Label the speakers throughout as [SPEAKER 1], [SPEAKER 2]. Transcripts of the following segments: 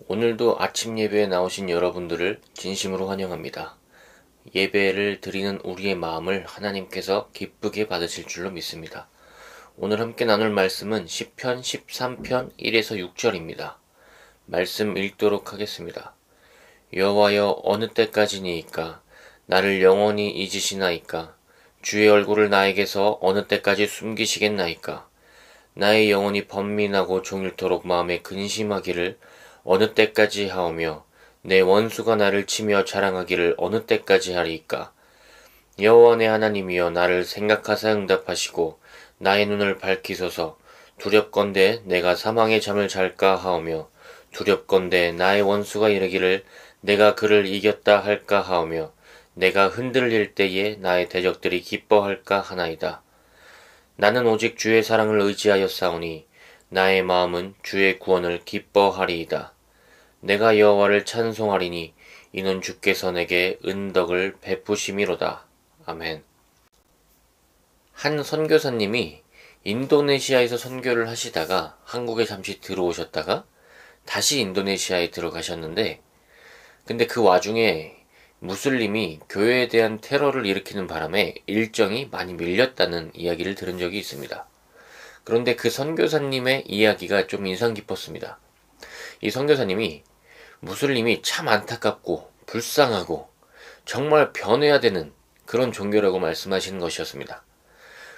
[SPEAKER 1] 오늘도 아침 예배에 나오신 여러분들을 진심으로 환영합니다. 예배를 드리는 우리의 마음을 하나님께서 기쁘게 받으실 줄로 믿습니다. 오늘 함께 나눌 말씀은 시편 13편 1에서 6절입니다. 말씀 읽도록 하겠습니다. 여호와여, 어느 때까지니이까? 나를 영원히 잊으시나이까? 주의 얼굴을 나에게서 어느 때까지 숨기시겠나이까? 나의 영혼이 번민하고 종일토록 마음에 근심하기를 어느 때까지 하오며, 내 원수가 나를 치며 자랑하기를 어느 때까지 하리이까? 여호와 내 하나님이여, 나를 생각하사 응답하시고 나의 눈을 밝히소서. 두렵건대 내가 사망의 잠을 잘까 하오며, 두렵건대 나의 원수가 이르기를 내가 그를 이겼다 할까 하오며, 내가 흔들릴 때에 나의 대적들이 기뻐할까 하나이다. 나는 오직 주의 사랑을 의지하여 싸우니 나의 마음은 주의 구원을 기뻐하리이다. 내가 여호와를 찬송하리니 이는 주께서 내게 은덕을 베푸심이로다. 아멘. 한 선교사님이 인도네시아에서 선교를 하시다가 한국에 잠시 들어오셨다가 다시 인도네시아에 들어가셨는데, 근데 그 와중에 무슬림이 교회에 대한 테러를 일으키는 바람에 일정이 많이 밀렸다는 이야기를 들은 적이 있습니다. 그런데 그 선교사님의 이야기가 좀 인상 깊었습니다. 이 선교사님이 무슬림이 참 안타깝고 불쌍하고 정말 변해야 되는 그런 종교라고 말씀하시는 것이었습니다.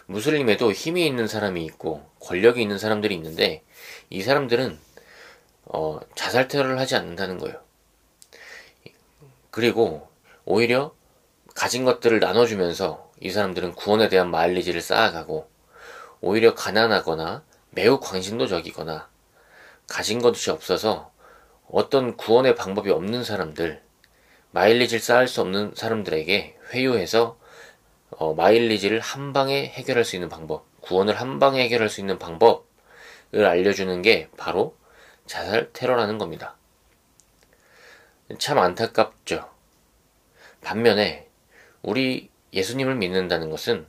[SPEAKER 1] 무슬림에도 힘이 있는 사람이 있고 권력이 있는 사람들이 있는데, 이 사람들은 자살 테러를 하지 않는다는 거예요. 그리고 오히려 가진 것들을 나눠주면서 이 사람들은 구원에 대한 마일리지를 쌓아가고, 오히려 가난하거나 매우 광신도적이거나 가진 것이 없어서 어떤 구원의 방법이 없는 사람들, 마일리지를 쌓을 수 없는 사람들에게 회유해서 마일리지를 한 방에 해결할 수 있는 방법, 구원을 한 방에 해결할 수 있는 방법을 알려주는 게 바로 자살 테러라는 겁니다. 참 안타깝죠. 반면에 우리 예수님을 믿는다는 것은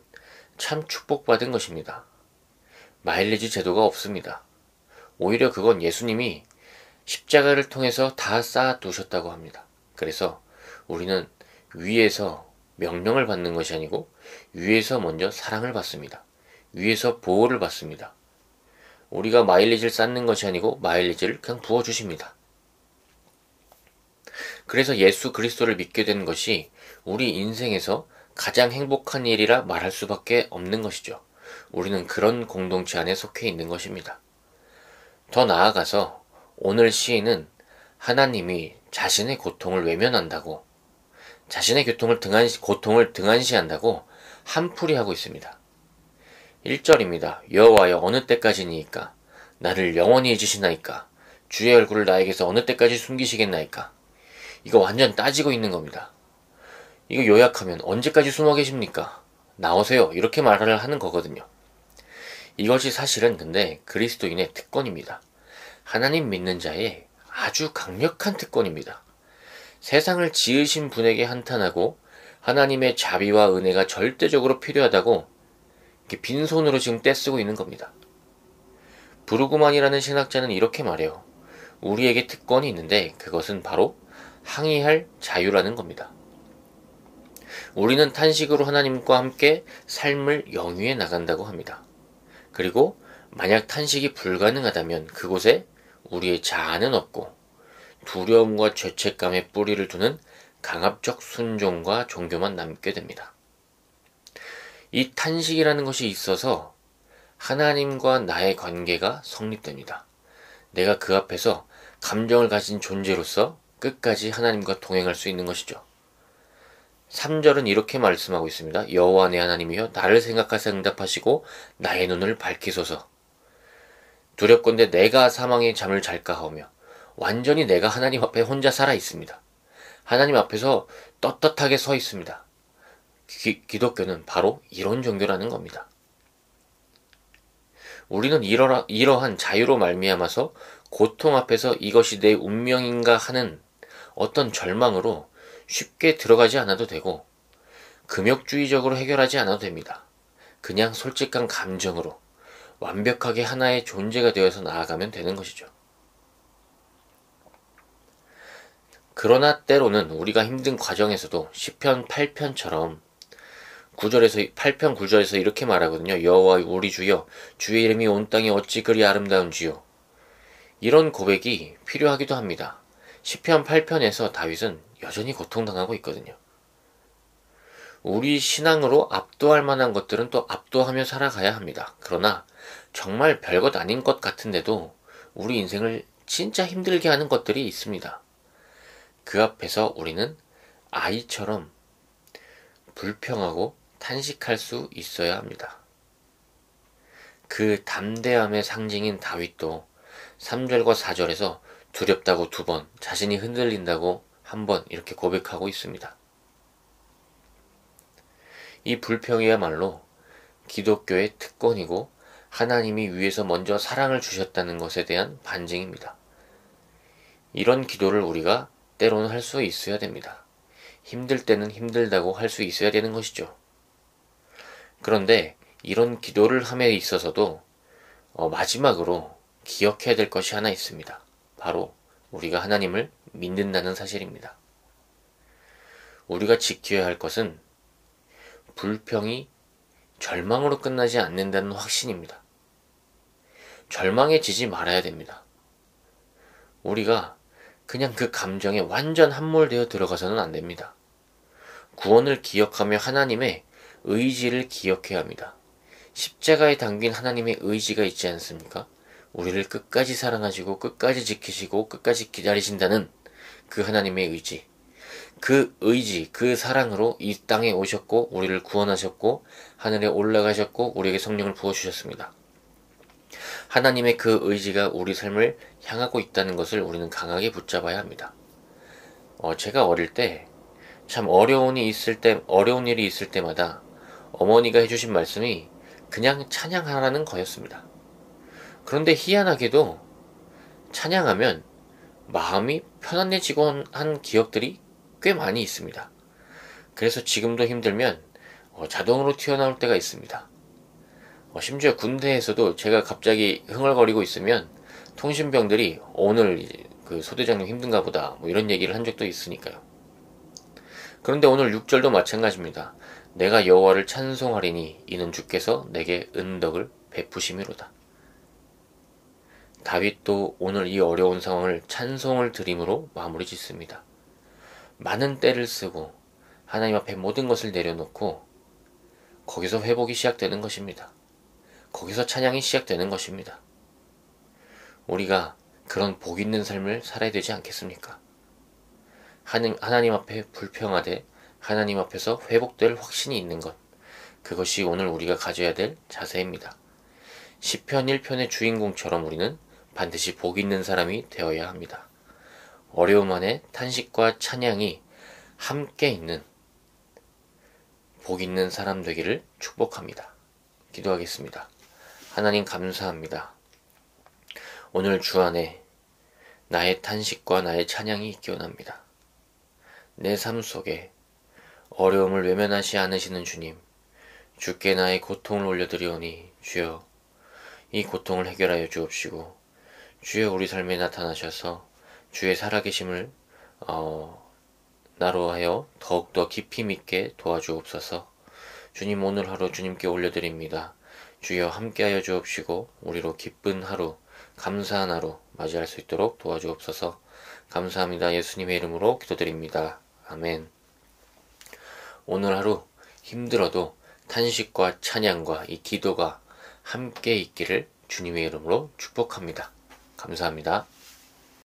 [SPEAKER 1] 참 축복받은 것입니다. 마일리지 제도가 없습니다. 오히려 그건 예수님이 십자가를 통해서 다 쌓아두셨다고 합니다. 그래서 우리는 위에서 명령을 받는 것이 아니고 위에서 먼저 사랑을 받습니다. 위에서 보호를 받습니다. 우리가 마일리지를 쌓는 것이 아니고 마일리지를 그냥 부어주십니다. 그래서 예수 그리스도를 믿게 된 것이 우리 인생에서 가장 행복한 일이라 말할 수밖에 없는 것이죠. 우리는 그런 공동체 안에 속해 있는 것입니다. 더 나아가서 오늘 시인은 하나님이 자신의 고통을 외면한다고, 자신의 고통을 등한시한다고 한풀이하고 있습니다. 1절입니다. 여호와여, 어느 때까지니이까? 나를 영원히 잊으시나이까? 주의 얼굴을 나에게서 어느 때까지 숨기시겠나이까? 이거 완전 따지고 있는 겁니다. 이거 요약하면 언제까지 숨어 계십니까? 나오세요. 이렇게 말을 하는 거거든요. 이것이 사실은 근데 그리스도인의 특권입니다. 하나님 믿는 자의 아주 강력한 특권입니다. 세상을 지으신 분에게 한탄하고 하나님의 자비와 은혜가 절대적으로 필요하다고 이렇게 빈손으로 지금 떼쓰고 있는 겁니다. 브루그만이라는 신학자는 이렇게 말해요. 우리에게 특권이 있는데 그것은 바로 항의할 자유라는 겁니다. 우리는 탄식으로 하나님과 함께 삶을 영위해 나간다고 합니다. 그리고 만약 탄식이 불가능하다면 그곳에 우리의 자아는 없고 두려움과 죄책감에 뿌리를 두는 강압적 순종과 종교만 남게 됩니다. 이 탄식이라는 것이 있어서 하나님과 나의 관계가 성립됩니다. 내가 그 앞에서 감정을 가진 존재로서 끝까지 하나님과 동행할 수 있는 것이죠. 3절은 이렇게 말씀하고 있습니다. 여호와 내 하나님이여, 나를 생각하사 응답하시고 나의 눈을 밝히소서. 두렵건대 내가 사망의 잠을 잘까 하오며, 완전히 내가 하나님 앞에 혼자 살아 있습니다. 하나님 앞에서 떳떳하게 서 있습니다. 기독교는 바로 이런 종교라는 겁니다. 우리는 이러한 자유로 말미암아서 고통 앞에서 이것이 내 운명인가 하는 어떤 절망으로 쉽게 들어가지 않아도 되고, 금욕주의적으로 해결하지 않아도 됩니다. 그냥 솔직한 감정으로 완벽하게 하나의 존재가 되어서 나아가면 되는 것이죠. 그러나 때로는 우리가 힘든 과정에서도 시편 8편처럼 8편 9절에서 이렇게 말하거든요. 여호와 우리 주여, 주의 이름이 온 땅에 어찌 그리 아름다운지요. 이런 고백이 필요하기도 합니다. 시편 8편에서 다윗은 여전히 고통당하고 있거든요. 우리 신앙으로 압도할 만한 것들은 또 압도하며 살아가야 합니다. 그러나 정말 별것 아닌 것 같은데도 우리 인생을 진짜 힘들게 하는 것들이 있습니다. 그 앞에서 우리는 아이처럼 불평하고 탄식할 수 있어야 합니다. 그 담대함의 상징인 다윗도 3절과 4절에서 두렵다고 2번, 자신이 흔들린다고 1번 이렇게 고백하고 있습니다. 이 불평이야말로 기독교의 특권이고 하나님이 위에서 먼저 사랑을 주셨다는 것에 대한 반증입니다. 이런 기도를 우리가 때로는 할 수 있어야 됩니다. 힘들 때는 힘들다고 할 수 있어야 되는 것이죠. 그런데 이런 기도를 함에 있어서도 마지막으로 기억해야 될 것이 하나 있습니다. 바로 우리가 하나님을 믿는다는 사실입니다. 우리가 지켜야 할 것은 불평이 절망으로 끝나지 않는다는 확신입니다. 절망에 지지 말아야 됩니다. 우리가 그냥 그 감정에 완전 함몰되어 들어가서는 안 됩니다. 구원을 기억하며 하나님의 의지를 기억해야 합니다. 십자가에 담긴 하나님의 의지가 있지 않습니까? 우리를 끝까지 사랑하시고 끝까지 지키시고 끝까지 기다리신다는 그 하나님의 의지. 그 의지, 그 사랑으로 이 땅에 오셨고 우리를 구원하셨고 하늘에 올라가셨고 우리에게 성령을 부어주셨습니다. 하나님의 그 의지가 우리 삶을 향하고 있다는 것을 우리는 강하게 붙잡아야 합니다. 제가 어릴 때 참 어려운 일이 있을 때마다 어머니가 해주신 말씀이 그냥 찬양하라는 거였습니다. 그런데 희한하게도 찬양하면 마음이 편안해지곤 한 기억들이 꽤 많이 있습니다. 그래서 지금도 힘들면 자동으로 튀어나올 때가 있습니다. 심지어 군대에서도 제가 갑자기 흥얼거리고 있으면 통신병들이 오늘 그 소대장님 힘든가 보다 뭐 이런 얘기를 한 적도 있으니까요. 그런데 오늘 6절도 마찬가지입니다. 내가 여호와를 찬송하리니 이는 주께서 내게 은덕을 베푸심이로다. 다윗도 오늘 이 어려운 상황을 찬송을 드림으로 마무리 짓습니다. 많은 때를 쓰고 하나님 앞에 모든 것을 내려놓고 거기서 회복이 시작되는 것입니다. 거기서 찬양이 시작되는 것입니다. 우리가 그런 복 있는 삶을 살아야 되지 않겠습니까? 하나님 앞에 불평하되 하나님 앞에서 회복될 확신이 있는 것, 그것이 오늘 우리가 가져야 될 자세입니다. 시편 1편의 주인공처럼 우리는 반드시 복 있는 사람이 되어야 합니다. 어려움 안에 탄식과 찬양이 함께 있는 복 있는 사람 되기를 축복합니다. 기도하겠습니다. 하나님 감사합니다. 오늘 주 안에 나의 탄식과 나의 찬양이 있기 원합니다. 내 삶 속에 어려움을 외면하지 않으시는 주님, 주께 나의 고통을 올려드리오니 주여 이 고통을 해결하여 주옵시고 주여 우리 삶에 나타나셔서 주의 살아계심을 나로 하여 더욱더 깊이 믿게 도와주옵소서. 주님 오늘 하루 주님께 올려드립니다. 주여 함께하여 주옵시고 우리로 기쁜 하루, 감사한 하루 맞이할 수 있도록 도와주옵소서. 감사합니다. 예수님의 이름으로 기도드립니다. 아멘. 오늘 하루 힘들어도 탄식과 찬양과 이 기도가 함께 있기를 주님의 이름으로 축복합니다. 감사합니다.